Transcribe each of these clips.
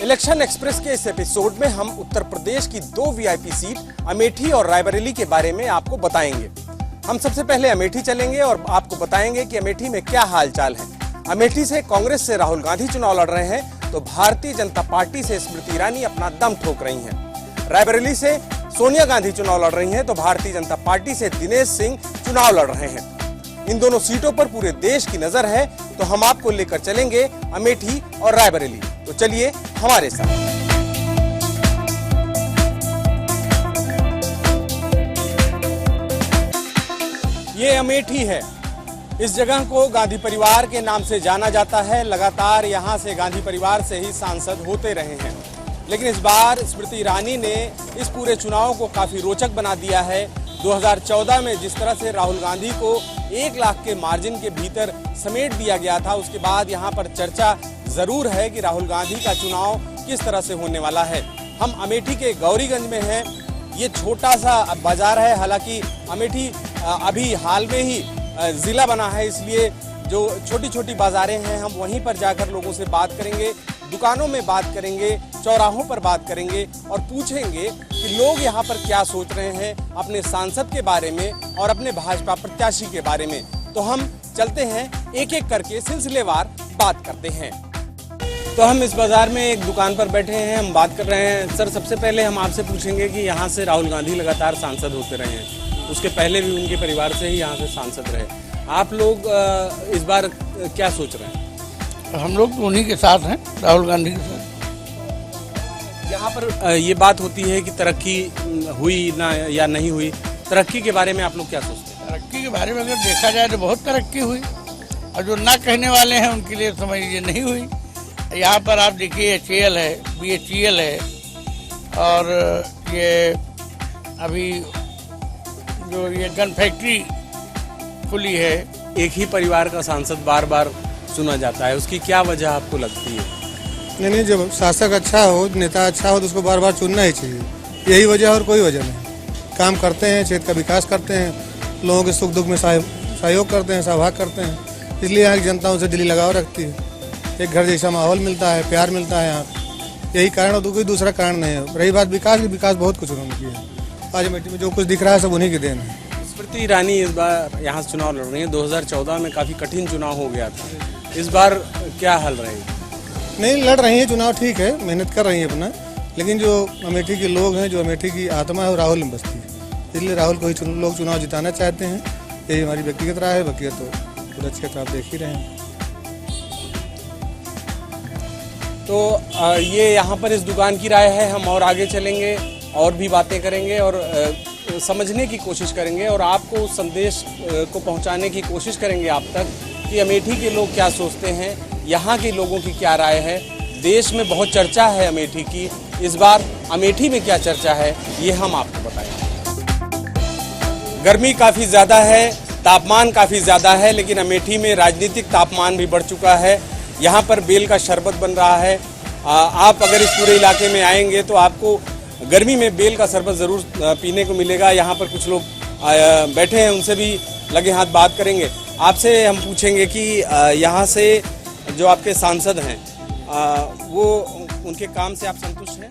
Election express के इस episode में हम उत्तर प्रदेश की 2 वीआईपी सीट अमेठी और रायबरेली के बारे में आपको बताएंगे। हम सबसे पहले अमेठी चलेंगे और आपको बताएंगे कि अमेठी में क्या हालचाल है। अमेठी से कांग्रेस से राहुल गांधी चुनाव लड़ रहे हैं तो भारतीय जनता पार्टी से स्मृति ईरानी अपना दम ठोक रही हैं। रायबरेली से सोनिया गांधी चुनाव लड़ रही हैं तो भारतीय जनता पार्टी से दिनेश सिंह चुनाव लड़ रहे हैं। इन दोनों सीटों पर पूरे देश की नजर है तो हम आपको लेकर चलेंगे अमेठी और रायबरेली। तो चलिए हमारे साथ। ये अमेठी है। इस जगह को गांधी परिवार के नाम से जाना जाता है। लगातार यहाँ से गांधी परिवार से ही सांसद होते रहे हैं, लेकिन इस बार स्मृति ईरानी ने इस पूरे चुनाव को काफी रोचक बना दिया है। 2014 में जिस तरह से राहुल गांधी को 1 लाख के मार्जिन के भीतर समेट दिया गया था, उसके बाद यहाँ पर चर्चा जरूर है कि राहुल गांधी का चुनाव किस तरह से होने वाला है। हम अमेठी के गौरीगंज में हैं। ये छोटा सा बाजार है, हालांकि अमेठी अभी हाल में ही जिला बना है, इसलिए जो छोटी छोटी बाजारें हैं हम वहीं पर जाकर लोगों से बात करेंगे, दुकानों में बात करेंगे, चौराहों पर बात करेंगे और पूछेंगे कि लोग यहाँ पर क्या सोच रहे हैं अपने सांसद के बारे में और अपने भाजपा प्रत्याशी के बारे में। तो हम चलते हैं, एक एक करके सिलसिलेवार बात करते हैं। तो हम इस बाजार में एक दुकान पर बैठे हैं, हम बात कर रहे हैं। सर, सबसे पहले हम आपसे पूछेंगे कि यहाँ से राहुल गांधी लगातार सांसद होते रहे हैं, उसके पहले भी उनके परिवार से ही यहाँ से सांसद रहे। आप लोग इस बार क्या सोच रहे हैं? हम लोग उन्हीं के साथ हैं, राहुल गांधी के साथ। यहाँ पर ये बात होती है कि तरक्की हुई ना या नहीं हुई, तरक्की के बारे में आप लोग क्या सोचते हैं? तरक्की के बारे में अगर देखा जाए तो बहुत तरक्की हुई, और जो ना कहने वाले हैं उनके लिए समझ लीजिए नहीं हुई। यहाँ पर आप देखिए HAL है, BHEL है, और ये अभी जो ये गन फैक्ट्री खुली है। एक ही परिवार का सांसद बार बार चुना जाता है, उसकी क्या वजह आपको लगती है? नहीं, जब शासक अच्छा हो, नेता अच्छा हो तो उसको बार बार चुनना ही चाहिए। यही वजह और कोई वजह नहीं। काम करते हैं, क्षेत्र का विकास करते हैं, लोगों के सुख दुख में सहयोग करते हैं, सहभाग करते हैं, इसलिए यहाँ की जनता उनसे दिली लगाव रखती है। एक घर जैसा माहौल मिलता है, प्यार मिलता है यहाँ। यही कारण हो तो कोई दूसरा कारण नहीं है। रही बात विकास की, विकास बहुत कुछ उन्होंने किया है। आज अमेठी में जो कुछ दिख रहा है सब उन्हीं की देन है। स्मृति ईरानी इस बार यहाँ से चुनाव लड़ रही है। 2014 में काफ़ी कठिन चुनाव हो गया था, इस बार क्या हल रहेगी? नहीं, लड़ रही है चुनाव, ठीक है, मेहनत कर रही है अपना, लेकिन जो अमेठी के लोग हैं, जो अमेठी की आत्मा है वो राहुल में बसती है, इसलिए राहुल को ही लोग चुनाव जिताना चाहते हैं। यही हमारी व्यक्तिगत राय है। बाकी तो पूरा क्षेत्र आप देख ही रहे हैं। तो ये यहाँ पर इस दुकान की राय है। हम और आगे चलेंगे और भी बातें करेंगे और समझने की कोशिश करेंगे और आपको उस संदेश को पहुँचाने की कोशिश करेंगे आप तक कि अमेठी के लोग क्या सोचते हैं, यहाँ के लोगों की क्या राय है। देश में बहुत चर्चा है अमेठी की, इस बार अमेठी में क्या चर्चा है ये हम आपको बताएंगे। गर्मी काफ़ी ज़्यादा है, तापमान काफ़ी ज़्यादा है, लेकिन अमेठी में राजनीतिक तापमान भी बढ़ चुका है। यहाँ पर बेल का शरबत बन रहा है। आप अगर इस पूरे इलाके में आएंगे तो आपको गर्मी में बेल का शरबत ज़रूर पीने को मिलेगा। यहाँ पर कुछ लोग बैठे हैं, उनसे भी लगे हाथ बात करेंगे। आपसे हम पूछेंगे कि यहाँ से जो आपके सांसद हैं वो उनके काम से आप संतुष्ट हैं?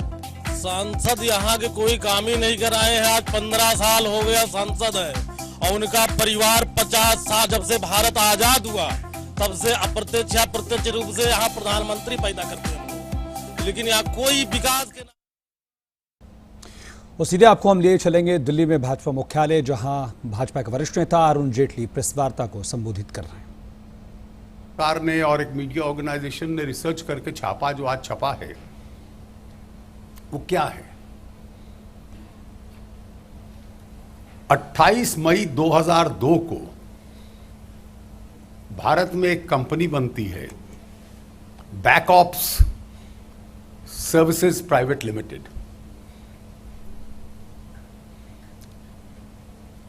सांसद यहाँ के कोई काम ही नहीं कराए हैं। आज 15 साल हो गया सांसद है, और उनका परिवार 50 साल जब से भारत आजाद हुआ तब से अप्रत्यक्ष या प्रत्यक्ष रूप से यहाँ प्रधानमंत्री पैदा करते हैं, लेकिन यहाँ कोई विकास के और सीधे आपको हम लिए चलेंगे दिल्ली में भाजपा मुख्यालय, जहां भाजपा के वरिष्ठ नेता अरुण जेटली प्रेस वार्ता को संबोधित कर रहे हैं। सरकार ने और एक मीडिया ऑर्गेनाइजेशन ने रिसर्च करके छापा, जो आज छपा है वो क्या है? 28 मई 2002 को भारत में एक कंपनी बनती है, बैकऑप्स सर्विसेज प्राइवेट लिमिटेड।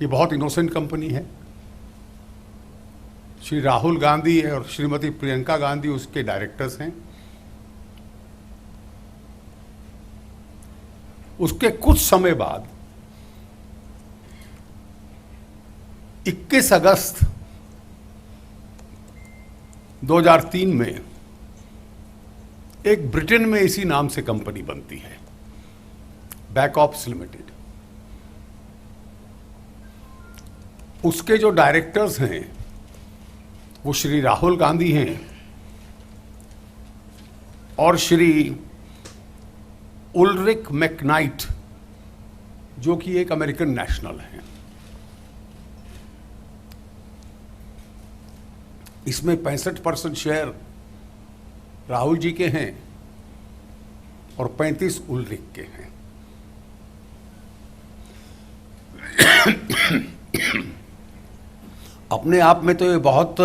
ये बहुत इनोसेंट कंपनी है। श्री राहुल गांधी और श्रीमती प्रियंका गांधी उसके डायरेक्टर्स हैं। उसके कुछ समय बाद 21 अगस्त 2003 में एक ब्रिटेन में इसी नाम से कंपनी बनती है, बैकऑप्स लिमिटेड। उसके जो डायरेक्टर्स हैं वो श्री राहुल गांधी हैं और श्री उल्रिक मैकनाइट, जो कि एक अमेरिकन नेशनल हैं। इसमें 65% शेयर राहुल जी के हैं और 35 उल्रिक के हैं। अपने आप में तो ये बहुत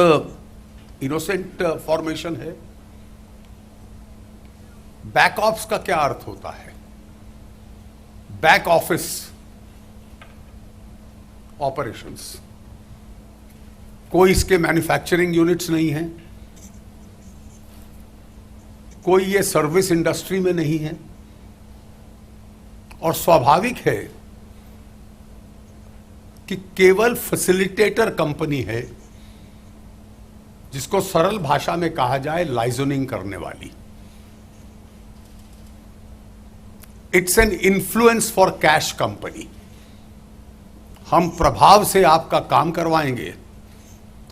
इनोसेंट फॉर्मेशन है। बैक ऑप्स का क्या अर्थ होता है? Back office operations. कोई इसके मैन्युफैक्चरिंग यूनिट्स नहीं है, कोई ये सर्विस इंडस्ट्री में नहीं है, और स्वाभाविक है कि केवल फैसिलिटेटर कंपनी है, जिसको सरल भाषा में कहा जाए लाइजनिंग करने वाली। It's an influence for cash company. हम प्रभाव से आपका काम करवाएंगे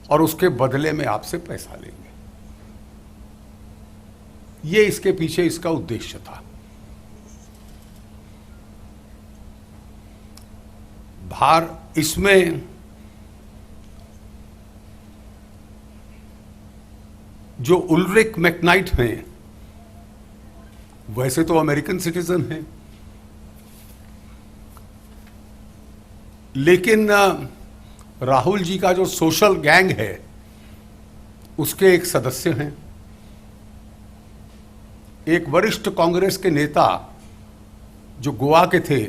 और उसके बदले में आपसे पैसा लेंगे। ये इसके पीछे इसका उद्देश्य था। इसमें जो उल्रिक मैकनाइट हैं, वैसे तो अमेरिकन सिटीजन हैं, लेकिन राहुल जी का जो सोशल गैंग है उसके एक सदस्य हैं। एक वरिष्ठ कांग्रेस के नेता जो गोवा के थे,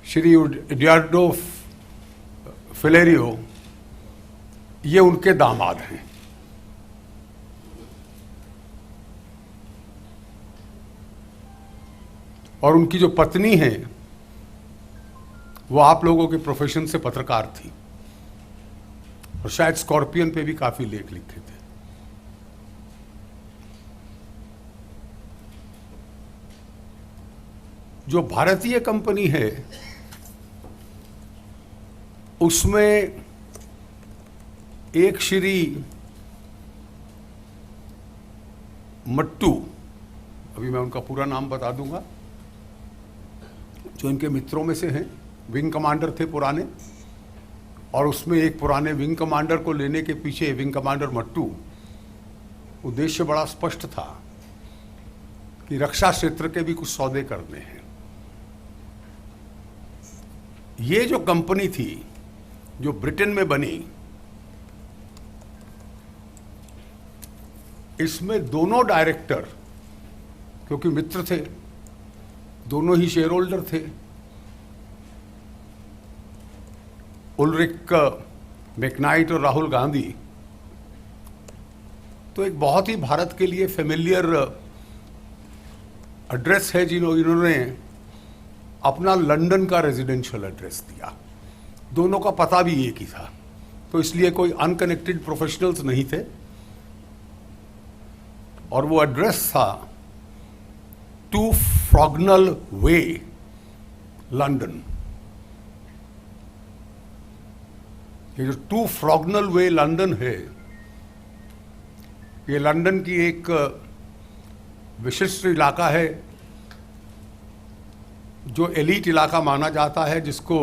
श्री एडुआर्डो फिलेरियो, ये उनके दामाद हैं। और उनकी जो पत्नी है वो आप लोगों के प्रोफेशन से पत्रकार थी और शायद स्कॉर्पियन पे भी काफी लेख लिखे थे। जो भारतीय कंपनी है उसमें एक श्री मट्टू, अभी मैं उनका पूरा नाम बता दूंगा, जो इनके मित्रों में से हैं, विंग कमांडर थे पुराने, और उसमें एक पुराने विंग कमांडर को लेने के पीछे विंग कमांडर मट्टू, उद्देश्य बड़ा स्पष्ट था कि रक्षा क्षेत्र के भी कुछ सौदे करने हैं। ये जो कंपनी थी जो ब्रिटेन में बनी, इसमें दोनों डायरेक्टर, क्योंकि मित्र थे, दोनों ही शेयर होल्डर थे, उल्रिक मैकनाइट और राहुल गांधी, तो एक बहुत ही भारत के लिए फेमिलियर एड्रेस है जिन्होंने अपना लंदन का रेजिडेंशियल एड्रेस दिया। दोनों का पता भी एक ही था, तो इसलिए कोई अनकनेक्टेड प्रोफेशनल्स नहीं थे, और वो एड्रेस था 2 फ्रॉगनल वे, लंदन। ये जो 2 फ्रॉगनल वे लंदन है, ये लंदन की एक विशिष्ट इलाका है, जो एलीट इलाका माना जाता है, जिसको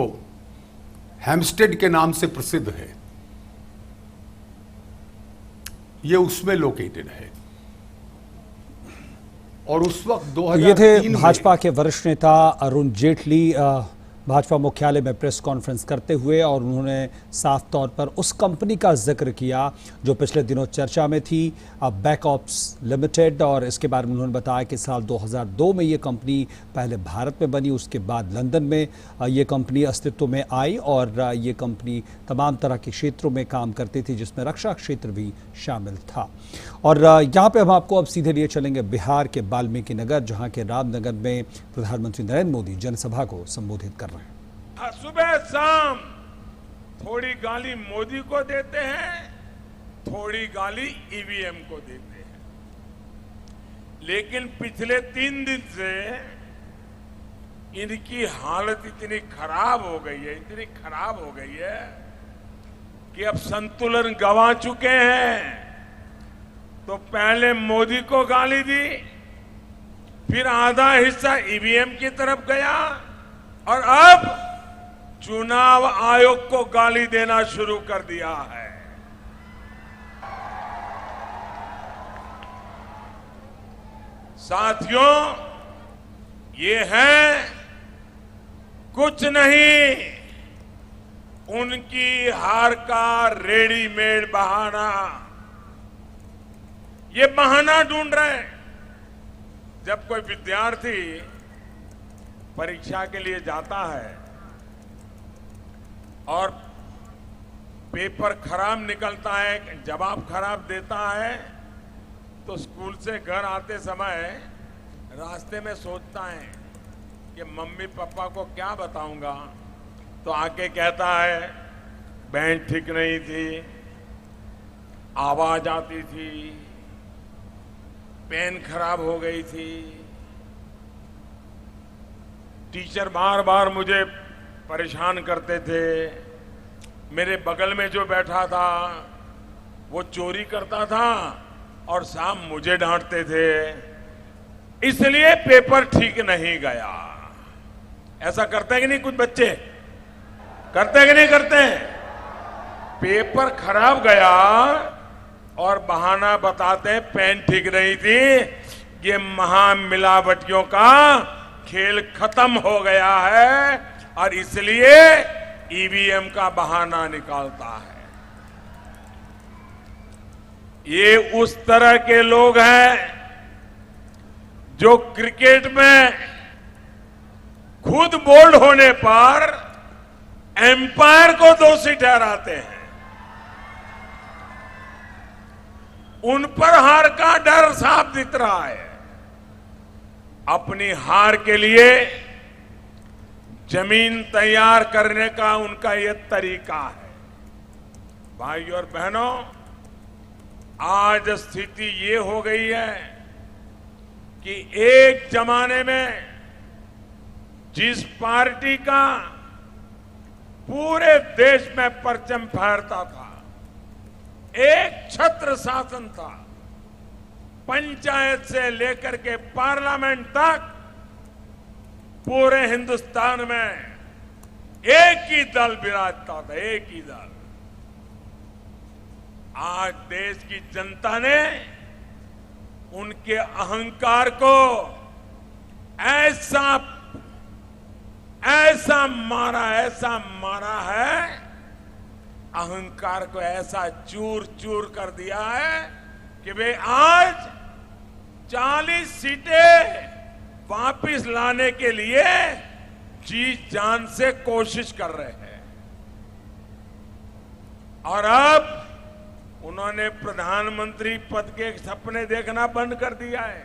हैम्स्टेड के नाम से प्रसिद्ध है। ये उसमें लोकेटेड है। और उस वक्त 2003 ये थे भाजपा के वरिष्ठ नेता अरुण जेटली भाजपा मुख्यालय में प्रेस कॉन्फ्रेंस करते हुए, और उन्होंने साफ तौर पर उस कंपनी का जिक्र किया जो पिछले दिनों चर्चा में थी, बैकऑप्स लिमिटेड। और इसके बारे में उन्होंने बताया कि साल 2002 में ये कंपनी पहले भारत में बनी, उसके बाद लंदन में ये कंपनी अस्तित्व में आई, और ये कंपनी तमाम तरह के क्षेत्रों में काम करती थी, जिसमें रक्षा क्षेत्र भी शामिल था। और यहाँ पे हम आपको अब सीधे लिए चलेंगे बिहार के वाल्मीकि नगर, जहाँ के रामनगर में प्रधानमंत्री नरेंद्र मोदी जनसभा को संबोधित कर रहे हैं। सुबह शाम थोड़ी गाली मोदी को देते हैं, थोड़ी गाली ईवीएम को देते हैं। लेकिन पिछले 3 दिन से इनकी हालत इतनी खराब हो गई है कि अब संतुलन गंवा चुके हैं। तो पहले मोदी को गाली दी, फिर आधा हिस्सा ईवीएम की तरफ गया और अब चुनाव आयोग को गाली देना शुरू कर दिया है। साथियों, ये है कुछ नहीं, उनकी हार का रेडीमेड बहाना। ये बहाना ढूंढ रहे हैं। जब कोई विद्यार्थी परीक्षा के लिए जाता है और पेपर खराब निकलता है, जवाब खराब देता है, तो स्कूल से घर आते समय रास्ते में सोचता है कि मम्मी पापा को क्या बताऊंगा, तो आके कहता है बेंच ठीक नहीं थी, आवाज आती थी, पेन खराब हो गई थी, टीचर बार बार मुझे परेशान करते थे, मेरे बगल में जो बैठा था वो चोरी करता था और शाम मुझे डांटते थे, इसलिए पेपर ठीक नहीं गया। ऐसा करते हैं कि नहीं? कुछ बच्चे करते हैं कि नहीं करते? पेपर खराब गया और बहाना बताते हैं पेन ठीक नहीं थी। ये महामिलावटियों का खेल खत्म हो गया है और इसलिए ईवीएम का बहाना निकालता है। ये उस तरह के लोग हैं जो क्रिकेट में खुद बोल्ड होने पर एम्पायर को दोषी ठहराते हैं। उन पर हार का डर साफ दिख रहा है। अपनी हार के लिए जमीन तैयार करने का उनका यह तरीका है। भाइयों और बहनों, आज स्थिति ये हो गई है कि एक जमाने में जिस पार्टी का पूरे देश में परचम फहरता था, एक छत्र शासन था, पंचायत से लेकर के पार्लियामेंट तक पूरे हिंदुस्तान में एक ही दल विराजता था, एक ही दल। आज देश की जनता ने उनके अहंकार को ऐसा मारा है, अहंकार को ऐसा चूर चूर कर दिया है कि वे आज 40 सीटें वापिस लाने के लिए जी जान से कोशिश कर रहे हैं। और अब उन्होंने प्रधानमंत्री पद के सपने देखना बंद कर दिया है।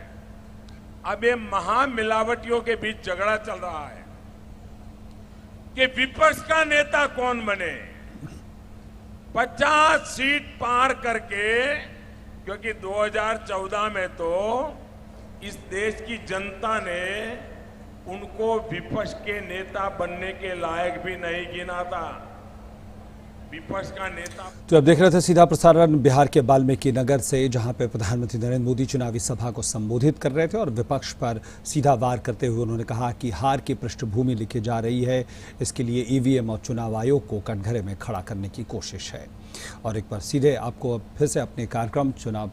अब ये महामिलावटियों के बीच झगड़ा चल रहा है कि विपक्ष का नेता कौन बने। 50 सीट पार करके, क्योंकि 2014 में तो इस देश की जनता ने उनको विपक्ष के नेता बनने के लायक भी नहीं गिना था। विपक्ष का नेता। तो अब देख रहे थे सीधा प्रसारण बिहार के वाल्मीकि नगर से, जहां पे प्रधानमंत्री नरेंद्र मोदी चुनावी सभा को संबोधित कर रहे थे और विपक्ष पर सीधा वार करते हुए उन्होंने कहा कि हार की पृष्ठभूमि लिखी जा रही है, इसके लिए ईवीएम और चुनाव आयोग को कटघरे में खड़ा करने की कोशिश है। और एक बार सीधे आपको फिर से अपने कार्यक्रम चुनाव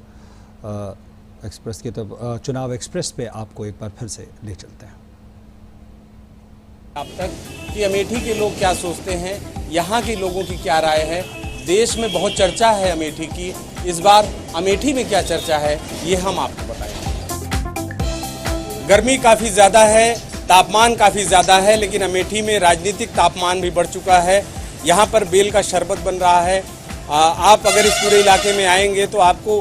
एक्सप्रेस की तरफ, चुनाव एक्सप्रेस पे आपको एक बार फिर से ले चलते हैं। अब तक कि अमेठी के लोग क्या सोचते हैं, यहाँ के लोगों की क्या राय है। देश में बहुत चर्चा है अमेठी की, इस बार अमेठी में क्या चर्चा है ये हम आपको बताएंगे। गर्मी काफ़ी ज़्यादा है, तापमान काफ़ी ज़्यादा है, लेकिन अमेठी में राजनीतिक तापमान भी बढ़ चुका है। यहाँ पर बेल का शरबत बन रहा है। आप अगर इस पूरे इलाके में आएंगे तो आपको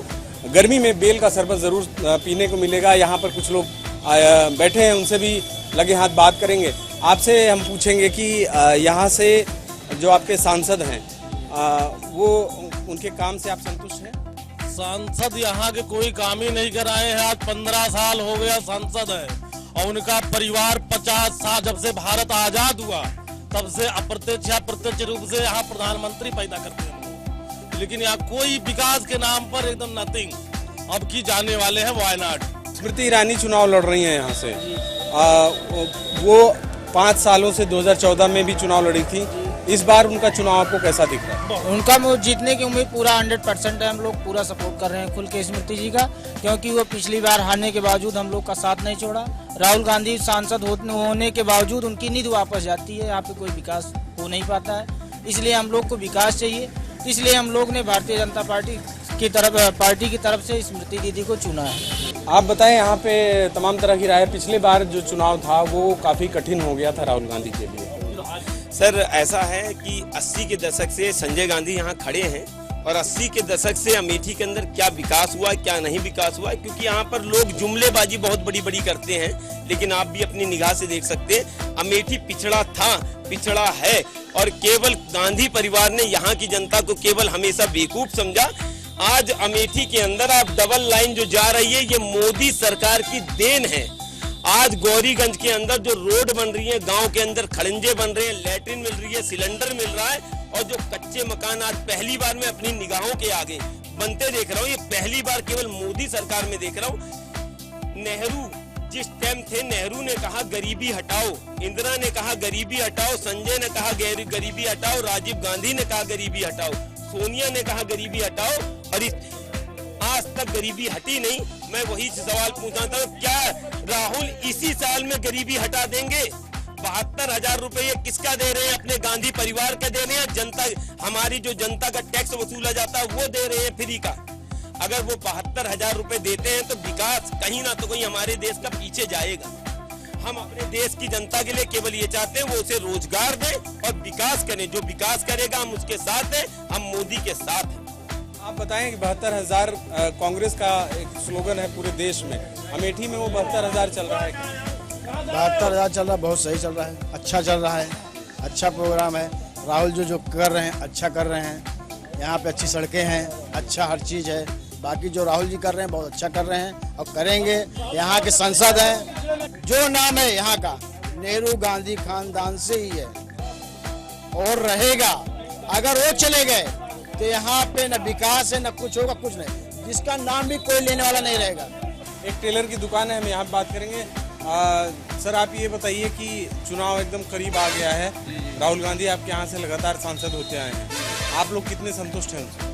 गर्मी में बेल का शरबत ज़रूर पीने को मिलेगा। यहाँ पर कुछ लोग बैठे हैं, उनसे भी लगे हाथ बात करेंगे। आपसे हम पूछेंगे कि यहाँ से जो आपके सांसद हैं वो उनके काम से आप संतुष्ट हैं? सांसद यहाँ के कोई काम ही नहीं कराए हैं। आज 15 साल हो गया सांसद है और उनका परिवार 50 साल जब से भारत आजाद हुआ तब से अप्रत्यक्ष या प्रत्यक्ष रूप से यहाँ प्रधानमंत्री पैदा करते हैं लोग। लेकिन यहाँ कोई विकास के नाम पर एकदम नथिंग। अब की जाने वाले हैं वायनाड। स्मृति ईरानी चुनाव लड़ रही हैं यहाँ से। वो 5 सालों से 2014 में भी चुनाव लड़ी थी। इस बार उनका चुनाव आपको कैसा दिख रहा है? उनका जीतने की उम्मीद पूरा 100% है। हम लोग पूरा सपोर्ट कर रहे हैं खुल के स्मृति जी का, क्योंकि वो पिछली बार हारने के बावजूद हम लोग का साथ नहीं छोड़ा। राहुल गांधी सांसद होने के बावजूद उनकी नींद वापस जाती है। यहाँ पे कोई विकास हो नहीं पाता है, इसलिए हम लोग को विकास चाहिए। इसलिए हम लोग ने भारतीय जनता पार्टी की तरफ से स्मृति दीदी को चुना है। आप बताएं, यहाँ पे तमाम तरह की राय। पिछले बार जो चुनाव था वो काफी कठिन हो गया था राहुल गांधी के लिए। सर ऐसा है कि 80 के दशक से संजय गांधी यहाँ खड़े हैं और 80 के दशक से अमेठी के अंदर क्या विकास हुआ क्या नहीं विकास हुआ, क्योंकि यहाँ पर लोग जुमलेबाजी बहुत बड़ी बड़ी करते हैं। लेकिन आप भी अपनी निगाह से देख सकते हैं अमेठी पिछड़ा था, पिछड़ा है, और केवल गांधी परिवार ने यहाँ की जनता को केवल हमेशा बेवकूफ समझा। आज अमेठी के अंदर आप डबल लाइन जो जा रही है ये मोदी सरकार की देन है। आज गौरीगंज के अंदर जो रोड बन रही है, गांव के अंदर खड़ंजे बन रहे हैं, लैट्रिन मिल रही है, सिलेंडर मिल रहा है, और जो कच्चे मकान आज पहली बार मैं अपनी निगाहों के आगे बनते देख रहा हूँ। ये पहली बार केवल मोदी सरकार में देख रहा हूँ। नेहरू जिस टाइम थे, नेहरू ने कहा गरीबी हटाओ, इंदिरा ने कहा गरीबी हटाओ, संजय ने कहा गरीबी हटाओ, राजीव गांधी ने कहा गरीबी हटाओ, सोनिया ने कहा गरीबी हटाओ, और आज तक गरीबी हटी नहीं। मैं वही सवाल पूछना था, क्या राहुल इसी साल में गरीबी हटा देंगे? 72,000 रुपए ये किसका दे रहे हैं? अपने गांधी परिवार का दे रहे हैं? जनता, हमारी जो जनता का टैक्स वसूला जाता है वो दे रहे हैं फ्री का। अगर वो 72,000 रुपए देते हैं तो विकास कहीं ना तो कहीं हमारे देश का पीछे जाएगा। हम अपने देश की जनता के लिए केवल ये चाहते हैं वो उसे रोजगार दे और विकास करें। जो विकास करेगा हम उसके साथ हैं, हम मोदी के साथ हैं। आप बताएं कि 72,000 कांग्रेस का एक स्लोगन है पूरे देश में, अमेठी में वो 72,000 चल रहा है। 72,000 चल रहा है, बहुत सही चल रहा है, अच्छा चल रहा है, अच्छा प्रोग्राम है। राहुल जो कर रहे हैं अच्छा कर रहे हैं। यहाँ पे अच्छी सड़कें हैं, अच्छा हर चीज़ है। बाकी जो राहुल जी कर रहे हैं बहुत अच्छा कर रहे हैं और करेंगे। यहाँ के सांसद हैं, जो नाम है यहाँ का नेहरू गांधी खानदान से ही है और रहेगा। अगर वो चले गए तो यहाँ पे न विकास है न कुछ होगा, कुछ नहीं। जिसका नाम भी कोई लेने वाला नहीं रहेगा। एक टेलर की दुकान है, हम यहाँ बात करेंगे। सर आप ये बताइए कि चुनाव एकदम करीब आ गया है, राहुल गांधी आपके यहाँ से लगातार सांसद होते आए हैं, आप लोग कितने संतुष्ट हैं उनसे?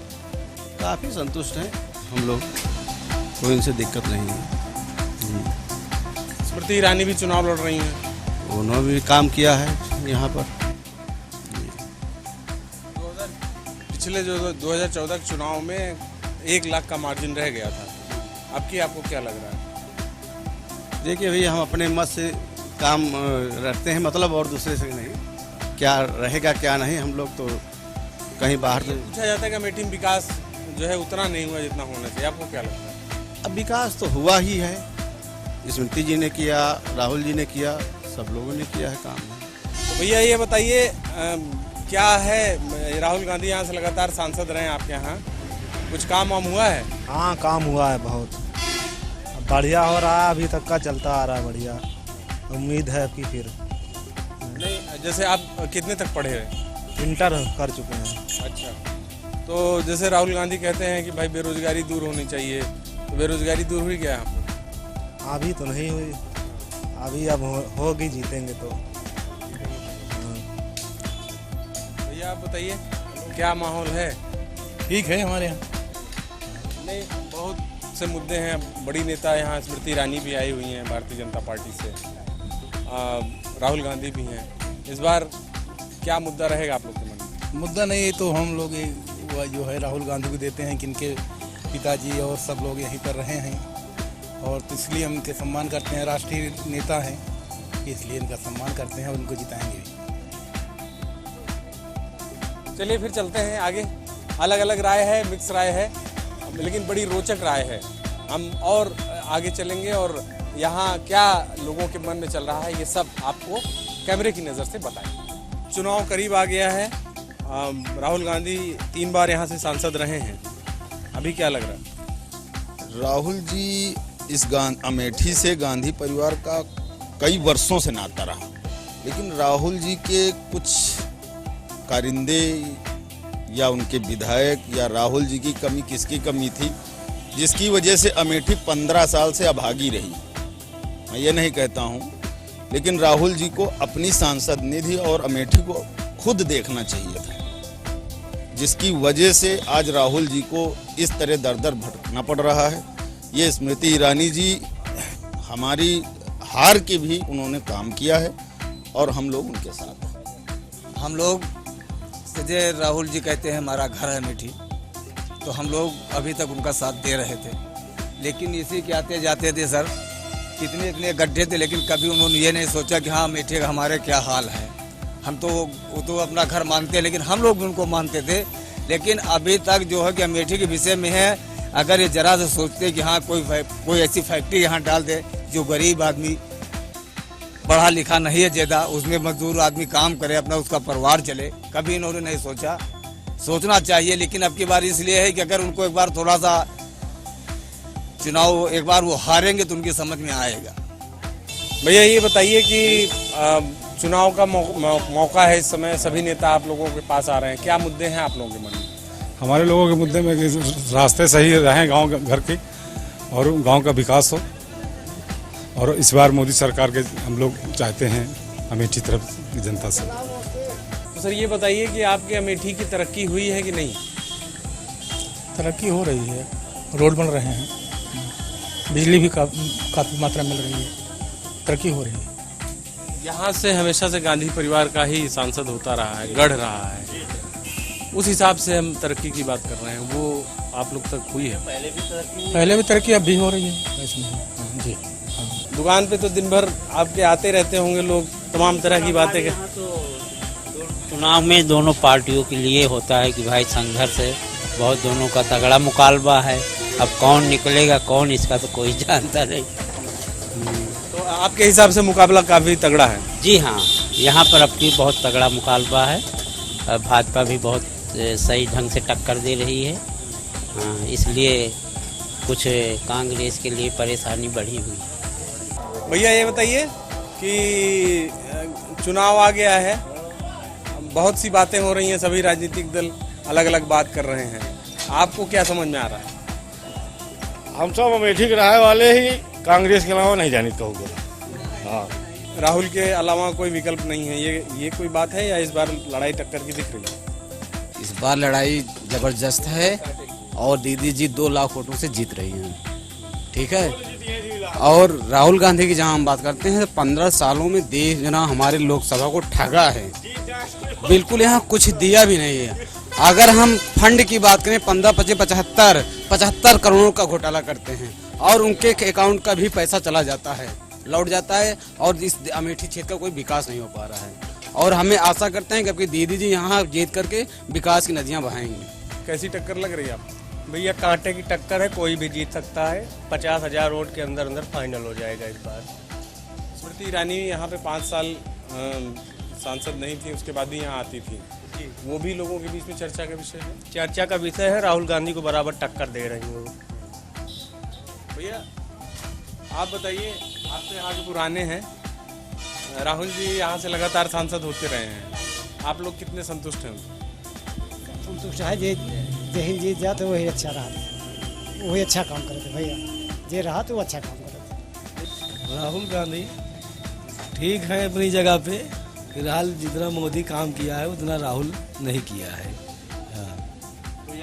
काफ़ी संतुष्ट हैं हम लोग, कोई इनसे दिक्कत नहीं है। स्मृति ईरानी भी चुनाव लड़ रही हैं, उन्होंने भी काम किया है यहाँ पर। पिछले जो 2014 के चुनाव में 1 लाख का मार्जिन रह गया था, आपको क्या लग रहा है? देखिए भैया, हम अपने मत से काम रखते हैं, मतलब, और दूसरे से नहीं। क्या रहेगा क्या नहीं, हम लोग तो कहीं बाहर से पूछा जाता है कि अमेठी में विकास जो है उतना नहीं हुआ जितना होना चाहिए, आपको क्या लगता है? अब विकास तो हुआ ही है, स्मृति जी ने किया, राहुल जी ने किया, सब लोगों ने किया है काम। भैया ये बताइए, क्या है, राहुल गांधी यहाँ से लगातार सांसद रहे हैं आपके यहाँ, कुछ काम वाम हुआ है? हाँ, काम हुआ है, बहुत बढ़िया हो रहा है, अभी तक का चलता आ रहा है बढ़िया। उम्मीद है कि फिर नहीं, जैसे आप कितने तक पढ़े हैं? इंटर कर चुके हैं। अच्छा, तो जैसे राहुल गांधी कहते हैं कि भाई बेरोजगारी दूर होनी चाहिए, तो बेरोजगारी दूर हुई क्या यहाँ पर? अभी तो नहीं हुई, अभी अब होगी, जीतेंगे तो। भैया आप बताइए क्या माहौल है? ठीक है हमारे यहाँ। नहीं, बहुत से मुद्दे हैं, बड़ी नेता यहाँ स्मृति ईरानी भी आई हुई हैं भारतीय जनता पार्टी से, राहुल गांधी भी हैं। इस बार क्या मुद्दा रहेगा आप लोग के मन में? मुद्दा नहीं है तो हम लोग जो है राहुल गांधी को देते हैं कि इनके पिताजी और सब लोग यहीं पर रहे हैं, और तो इसलिए हम इनके सम्मान करते हैं। राष्ट्रीय नेता हैं, इसलिए इनका सम्मान करते हैं और उनको जिताएंगे भी। चलिए फिर चलते हैं आगे। अलग अलग राय है, मिक्स राय है, लेकिन बड़ी रोचक राय है। हम और आगे चलेंगे और यहाँ क्या लोगों के मन में चल रहा है ये सब आपको कैमरे की नज़र से बताएंगे। चुनाव करीब आ गया है, राहुल गांधी 3 बार यहाँ से सांसद रहे हैं, अभी क्या लग रहा है? राहुल जी इस अमेठी से गांधी परिवार का कई वर्षों से नाता रहा, लेकिन राहुल जी के कुछ कारिंदे या उनके विधायक या राहुल जी की कमी किसकी कमी थी जिसकी वजह से अमेठी 15 साल से अभागी रही। मैं ये नहीं कहता हूँ, लेकिन राहुल जी को अपनी सांसद निधि और अमेठी को खुद देखना चाहिए था, जिसकी वजह से आज राहुल जी को इस तरह दर दर भटकना पड़ रहा है। ये स्मृति ईरानी जी हमारी हार के भी उन्होंने काम किया है और हम लोग उनके साथ हैं। हम लोग सीधे राहुल जी कहते हैं हमारा घर है अमेठी, तो हम लोग अभी तक उनका साथ दे रहे थे, लेकिन इसी के आते जाते थे सर कितने इतने गड्ढे थे, लेकिन कभी उन्होंने ये नहीं सोचा कि हाँ अमेठी का हमारे क्या हाल है। हम तो वो तो अपना घर मानते हैं, लेकिन हम लोग भी उनको मानते थे, लेकिन अभी तक जो है कि अमेठी के विषय में है, अगर ये जरा से सोचते कि हाँ कोई ऐसी फैक्ट्री यहाँ डाल दे जो गरीब आदमी पढ़ा लिखा नहीं है ज़्यादा, उसमें मजदूर आदमी काम करे, अपना उसका परिवार चले, कभी इन्होंने नहीं सोचा। सोचना चाहिए, लेकिन अब की बार इसलिए है कि अगर उनको एक बार थोड़ा सा चुनाव एक बार वो हारेंगे तो उनकी समझ में आएगा। भैया ये बताइए कि चुनाव का मौका है इस समय, सभी नेता आप लोगों के पास आ रहे हैं, क्या मुद्दे हैं आप लोगों के मन में? हमारे लोगों के मुद्दे में कि रास्ते सही रहें गांव घर के और गांव का विकास हो, और इस बार मोदी सरकार के हम लोग चाहते हैं अमेठी तरफ की जनता से। तो सर ये बताइए कि आपके अमेठी की तरक्की हुई है कि नहीं? तरक्की हो रही है, रोड बन रहे हैं, बिजली भी काफ़ी मात्रा मिल रही है, तरक्की हो रही है। यहाँ से हमेशा से गांधी परिवार का ही सांसद होता रहा है, गढ़ रहा है, उस हिसाब से हम तरक्की की बात कर रहे हैं, वो आप लोग तक हुई है? पहले भी तरक्की अब भी हो रही है इसमें जी। दुकान पे तो दिन भर आपके आते रहते होंगे लोग, तमाम तरह की बातें कर। चुनाव में दोनों पार्टियों के लिए होता है कि भाई संघर्ष है, बहुत दोनों का तगड़ा मुकाबला है, अब कौन निकलेगा कौन इसका तो कोई जानता नहीं। तो आपके हिसाब से मुकाबला काफी तगड़ा है? जी हाँ, यहाँ पर अब भी बहुत तगड़ा मुकाबला है, भाजपा भी बहुत सही ढंग से टक्कर दे रही है, इसलिए कुछ कांग्रेस के लिए परेशानी बढ़ी हुई है। भैया ये बताइए कि चुनाव आ गया है, बहुत सी बातें हो रही हैं, सभी राजनीतिक दल अलग अलग बात कर रहे हैं, आपको क्या समझ में आ रहा है? हम सब अमेठी के रहने वाले ही कांग्रेस के अलावा नहीं जानी कहूँगा। हाँ, राहुल के अलावा कोई विकल्प नहीं है, ये कोई बात है या इस बार लड़ाई टक्कर की दिख रही है? इस बार लड़ाई जबरदस्त है और दीदी जी 2 लाख वोटों से जीत रही हैं, ठीक है। और राहुल गांधी की जहां हम बात करते हैं, 15 सालों में देश जना हमारे लोकसभा को ठगा है, बिल्कुल यहाँ कुछ दिया भी नहीं है। अगर हम फंड की बात करें 75 करोड़ का घोटाला करते हैं और उनके अकाउंट का भी पैसा चला जाता है, लौट जाता है, और इस अमेठी क्षेत्र का कोई विकास नहीं हो पा रहा है। और हमें आशा करते हैं कि आपकी दीदी जी यहाँ जीत करके विकास की नदियाँ बहाएंगी। कैसी टक्कर लग रही है आपको? भैया कांटे की टक्कर है, कोई भी जीत सकता है, 50,000 वोट के अंदर अंदर फाइनल हो जाएगा इस बार। स्मृति ईरानी यहाँ पे 5 साल सांसद नहीं थी, उसके बाद भी यहाँ आती थी, वो भी लोगों के बीच में चर्चा का विषय है? चर्चा का विषय है, राहुल गांधी को बराबर टक्कर दे रही हूँ। भैया आप बताइए, आप तो यहाँ के पुराने हैं, राहुल जी यहाँ से लगातार सांसद होते रहे हैं, आप लोग कितने संतुष्ट हैं? संतुष्ट है, जे जीत जाए तो वही अच्छा रहा, वही अच्छा काम करे थे भैया, जे रहा तो वो अच्छा काम करे थे। राहुल गांधी ठीक है अपनी जगह पे, फिलहाल जितना मोदी काम किया है उतना राहुल नहीं किया है। तो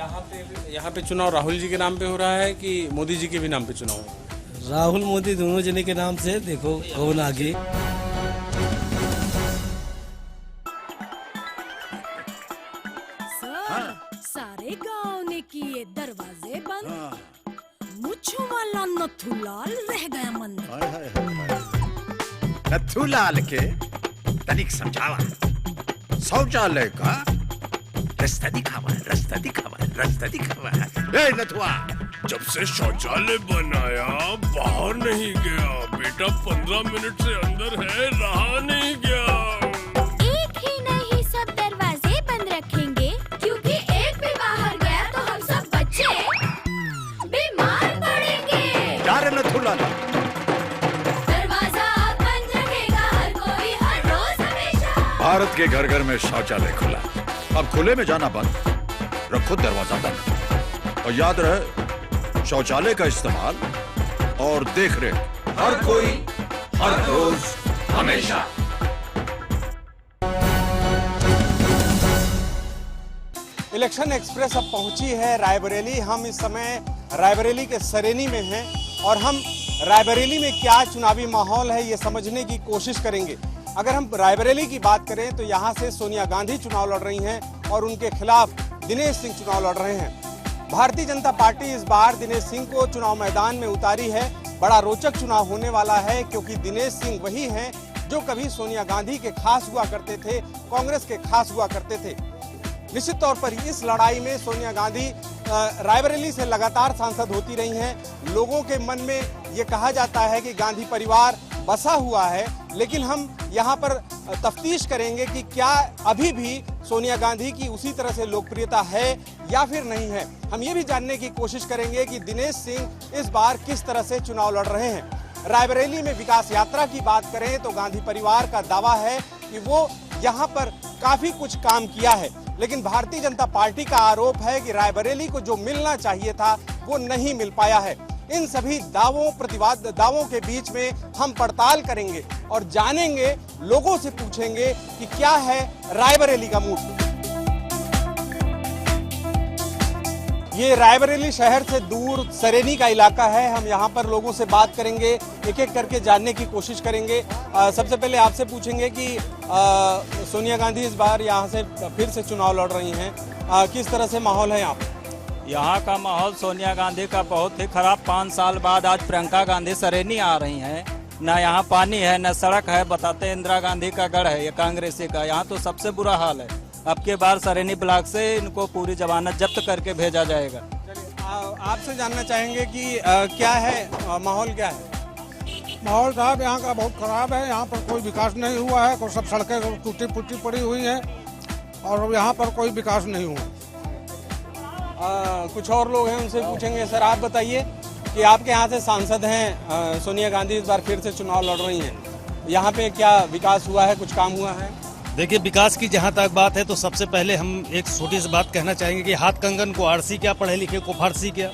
यहाँ पे चुनाव राहुल जी के नाम पे हो रहा है कि मोदी जी के भी नाम पे चुनाव हो रहा है? राहुल मोदी दोनों जने के नाम से, देखो कौन आगे। सारे गांव ने किए दरवाजे बंद, मुझ वाला नथुलाल रह गया मन। नथुलाल के तनिक समझावा, शौचालय का रास्ता दिखावा, रास्ता दिखावा, रास्ता दिखावा। ए नथुआ, जब से शौचालय बनाया बाहर नहीं गया बेटा, 15 मिनट से अंदर है, रहा नहीं गया। एक ही नहीं सब दरवाजे बंद रखेंगे, क्योंकि एक भी बाहर गया तो हम सब बच्चे बीमार पड़ेंगे। खुला था। दरवाजा बंद रखेगा हर कोई हर रोज हमेशा। भारत के घर घर में शौचालय खुला, अब खुले में जाना बंद, रखो दरवाजा बंद। और याद रहे, शौचालय का इस्तेमाल और देख रेख हर कोई हर रोज हमेशा। इलेक्शन एक्सप्रेस अब पहुंची है रायबरेली। हम इस समय रायबरेली के सरेनी में हैं और हम रायबरेली में क्या चुनावी माहौल है ये समझने की कोशिश करेंगे। अगर हम रायबरेली की बात करें तो यहाँ से सोनिया गांधी चुनाव लड़ रही हैं और उनके खिलाफ दिनेश सिंह चुनाव लड़ रहे हैं। भारतीय जनता पार्टी इस बार दिनेश सिंह को चुनाव मैदान में उतारी है। बड़ा रोचक चुनाव होने वाला है क्योंकि दिनेश सिंह वही हैं जो कभी सोनिया गांधी के खास हुआ करते थे, कांग्रेस के खास हुआ करते थे। निश्चित तौर पर इस लड़ाई में सोनिया गांधी रायबरेली से लगातार सांसद होती रही हैं। लोगों के मन में ये कहा जाता है कि गांधी परिवार बसा हुआ है, लेकिन हम यहाँ पर तफ्तीश करेंगे कि क्या अभी भी सोनिया गांधी की उसी तरह से लोकप्रियता है या फिर नहीं है। हम ये भी जानने की कोशिश करेंगे कि दिनेश सिंह इस बार किस तरह से चुनाव लड़ रहे हैं। रायबरेली में विकास यात्रा की बात करें तो गांधी परिवार का दावा है कि वो यहाँ पर काफी कुछ काम किया है, लेकिन भारतीय जनता पार्टी का आरोप है कि रायबरेली को जो मिलना चाहिए था वो नहीं मिल पाया है। इन सभी दावों के बीच में हम पड़ताल करेंगे और जानेंगे, लोगों से पूछेंगे कि क्या है रायबरेली का मूड। ये रायबरेली शहर से दूर सरेनी का इलाका है। हम यहाँ पर लोगों से बात करेंगे, एक एक करके जानने की कोशिश करेंगे। सबसे पहले आपसे पूछेंगे कि सोनिया गांधी इस बार यहाँ से फिर से चुनाव लड़ रही हैं, किस तरह से माहौल है यहाँ पर? यहाँ का माहौल सोनिया गांधी का बहुत ही खराब। 5 साल बाद आज प्रियंका गांधी सरेनी आ रही हैं। न यहाँ पानी है, न सड़क है। बताते इंदिरा गांधी का गढ़ है ये कांग्रेसी का। यहाँ तो सबसे बुरा हाल है। अब के बार सरेनी ब्लॉक से इनको पूरी जमानत जब्त करके भेजा जाएगा। आपसे जानना चाहेंगे कि क्या है माहौल, क्या है माहौल? साहब यहाँ का बहुत खराब है। यहाँ पर कोई विकास नहीं हुआ है, सब सड़कें टूटी फूटी पड़ी हुई हैं और यहाँ पर कोई विकास नहीं हुआ। कुछ और लोग हैं, उनसे पूछेंगे। सर आप बताइए कि आपके यहाँ से सांसद हैं, सोनिया गांधी इस बार फिर से चुनाव लड़ रही हैं, यहाँ पे क्या विकास हुआ है, कुछ काम हुआ है? देखिए, विकास की जहाँ तक बात है तो सबसे पहले हम एक छोटी सी बात कहना चाहेंगे कि हाथ कंगन को आरसी क्या, पढ़े लिखे को फारसी क्या।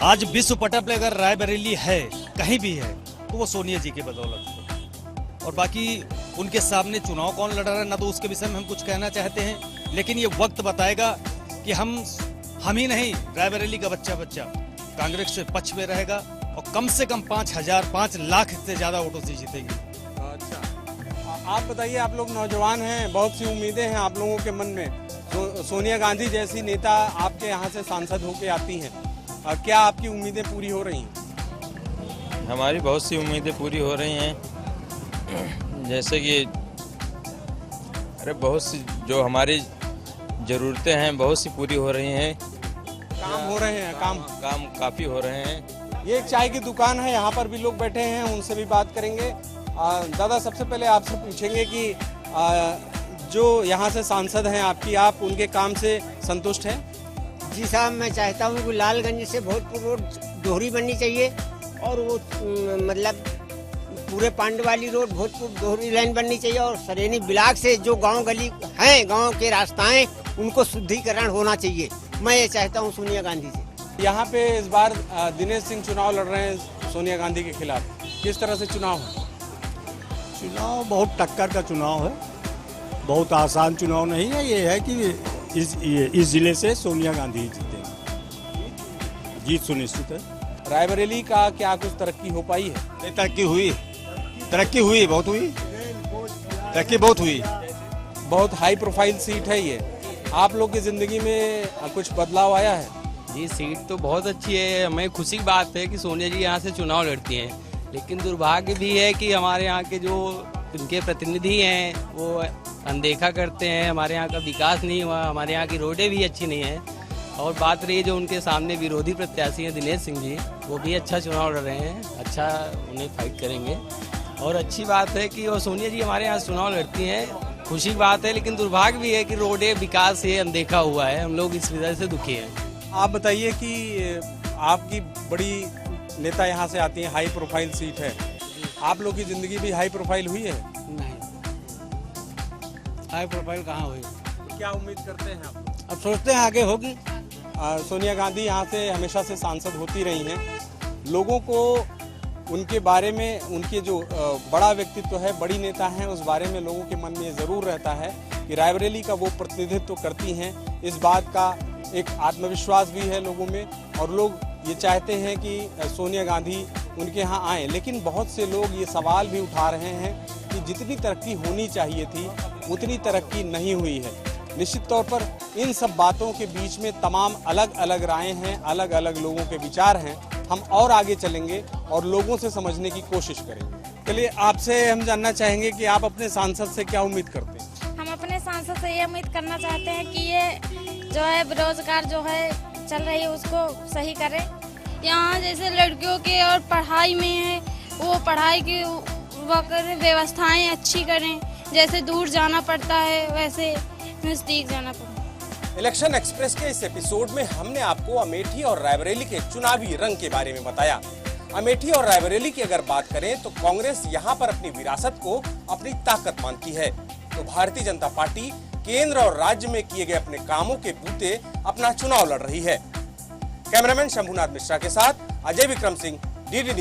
आज विश्व पटल पे अगर रायबरेली है, कहीं भी है, तो वो सोनिया जी की बदौलत है। और बाकी उनके सामने चुनाव कौन लड़ रहा है ना, तो उसके विषय में हम कुछ कहना चाहते हैं, लेकिन ये वक्त बताएगा कि हम ही नहीं, रायबरेली का बच्चा कांग्रेस से पक्ष में रहेगा और कम से कम 5 लाख से ज्यादा वोटों से जीतेंगे। अच्छा, आप बताइए, आप लोग नौजवान हैं, बहुत सी उम्मीदें हैं आप लोगों के मन में। सोनिया गांधी जैसी नेता आपके यहाँ से सांसद होके आती हैं, क्या आपकी उम्मीदें पूरी हो रही हैं? हमारी बहुत सी उम्मीदें पूरी हो रही हैं, जैसे कि बहुत सी जो हमारी ज़रूरतें हैं बहुत सी पूरी हो रही हैं। काम हो रहे हैं, काम काफ़ी हो रहे हैं। ये एक चाय की दुकान है, यहाँ पर भी लोग बैठे हैं, उनसे भी बात करेंगे। दादा, सबसे पहले आपसे पूछेंगे कि जो यहाँ से सांसद हैं आपकी, आप उनके काम से संतुष्ट हैं? जी साहब, मैं चाहता हूँ कि लालगंज से भोजपुर रोड दोहरी बननी चाहिए और वो मतलब पूरे पांडवाली रोड भोजपुर दोहरी लाइन बननी चाहिए और सरेनी ब्लॉक से जो गांव गली हैं, गांव के रास्ताएं, उनको शुद्धिकरण होना चाहिए। मैं ये चाहता हूँ सोनिया गांधी से। यहाँ पे इस बार दिनेश सिंह चुनाव लड़ रहे हैं सोनिया गांधी के खिलाफ, किस तरह से चुनाव है? चुनाव बहुत टक्कर का चुनाव है, बहुत आसान चुनाव नहीं है। ये है कि इस जिले से सोनिया गांधी जीतेंगे, जीत सुनिश्चित है। रायबरेली का क्या कुछ तरक्की हो पाई है? तरक्की हुई, बहुत हुई, तरक्की बहुत हुई। बहुत हाई प्रोफाइल सीट है ये। आप लोग की जिंदगी में कुछ बदलाव आया है? जी, सीट तो बहुत अच्छी है। हमें खुशी की बात है कि सोनिया जी यहाँ से चुनाव लड़ती हैं, लेकिन दुर्भाग्य भी है कि हमारे यहाँ के जो उनके प्रतिनिधि हैं वो अनदेखा करते हैं। हमारे यहाँ का विकास नहीं हुआ, हमारे यहाँ की रोडें भी अच्छी नहीं हैं। और बात रही जो उनके सामने विरोधी प्रत्याशी हैं दिनेश सिंह जी, वो भी अच्छा चुनाव लड़ रहे हैं, अच्छा उन्हें फाइट करेंगे। और अच्छी बात है कि वो सोनिया जी हमारे यहाँ चुनाव लड़ती हैं, खुशी की बात है। लेकिन दुर्भाग्य भी है कि रोडें विकास से अनदेखा हुआ है, हम लोग इस वजह से दुखी हैं। आप बताइए कि आपकी बड़ी नेता यहाँ से आती हैं, हाई प्रोफाइल सीट है। आप लोग की जिंदगी भी हाई प्रोफाइल हुई है? नहीं, हाई प्रोफाइल कहाँ हुई। तो क्या उम्मीद करते हैं आप? अब सोचते हैं आगे होगी। सोनिया गांधी यहाँ से हमेशा से सांसद होती रही हैं। लोगों को उनके बारे में, उनके जो बड़ा व्यक्तित्व है, बड़ी नेता हैं, उस बारे में लोगों के मन में ये ज़रूर रहता है कि रायबरेली का वो प्रतिनिधित्व करती हैं। इस बात का एक आत्मविश्वास भी है लोगों में और लोग ये चाहते हैं कि सोनिया गांधी उनके यहाँ आएँ। लेकिन बहुत से लोग ये सवाल भी उठा रहे हैं कि जितनी तरक्की होनी चाहिए थी उतनी तरक्की नहीं हुई है। निश्चित तौर पर इन सब बातों के बीच में तमाम अलग अलग रायें हैं, अलग अलग लोगों के विचार हैं। हम और आगे चलेंगे और लोगों से समझने की कोशिश करेंगे। चलिए, आपसे हम जानना चाहेंगे कि आप अपने सांसद से क्या उम्मीद करते हैं? हम अपने सांसद से ये उम्मीद करना चाहते हैं कि ये जो है बेरोजगार जो है चल रही है उसको सही करें। यहाँ जैसे लड़कियों के और पढ़ाई में है, वो पढ़ाई की वो करें, व्यवस्थाएं अच्छी करें। जैसे दूर जाना पड़ता है वैसे नजदीक जाना पड़ता है। इलेक्शन एक्सप्रेस के इस एपिसोड में हमने आपको अमेठी और रायबरेली के चुनावी रंग के बारे में बताया। अमेठी और रायबरेली की अगर बात करें तो कांग्रेस यहाँ पर अपनी विरासत को अपनी ताकत मानती है, तो भारतीय जनता पार्टी केंद्र और राज्य में किए गए अपने कामों के बूते अपना चुनाव लड़ रही है। कैमरामैन शंभुनाथ मिश्रा के साथ अजय विक्रम सिंह, DD न्यूज।